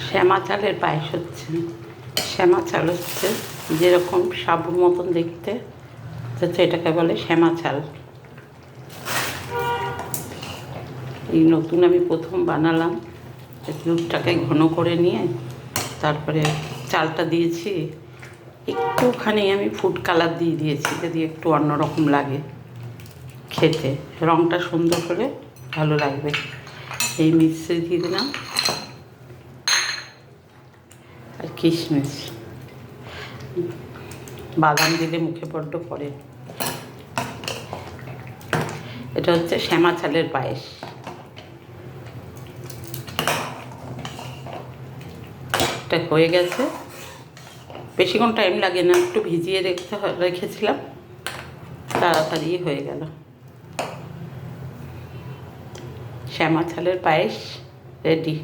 শ্যামা চালের পায়েস হচ্ছে। শ্যামা চাল হচ্ছে যেরকম সাবুর মতন দেখতে, হচ্ছে এটাকে বলে শ্যামা চাল। এই নতুন আমি প্রথম বানালাম। দুধটাকে ঘন করে নিয়ে তারপরে চালটা দিয়েছি, একটুখানি আমি ফুড কালার দিয়ে দিয়েছি, যদি একটু অন্যরকম লাগে খেতে, রঙটা সুন্দর হলে ভালো লাগবে। এই মিশ্রি দিয়ে দিলাম আর কিশমিশ, বাদাম দিলে মুখে বড্ড পড়ে। এটা হচ্ছে শ্যামা চালের পায়েস। এটা হয়ে গেছে, বেশিক্ষণ টাইম লাগে না, একটু ভিজিয়ে রেখেছিলাম, তাড়াতাড়ি হয়ে গেল। শ্যামা চালের পায়েস রেডি।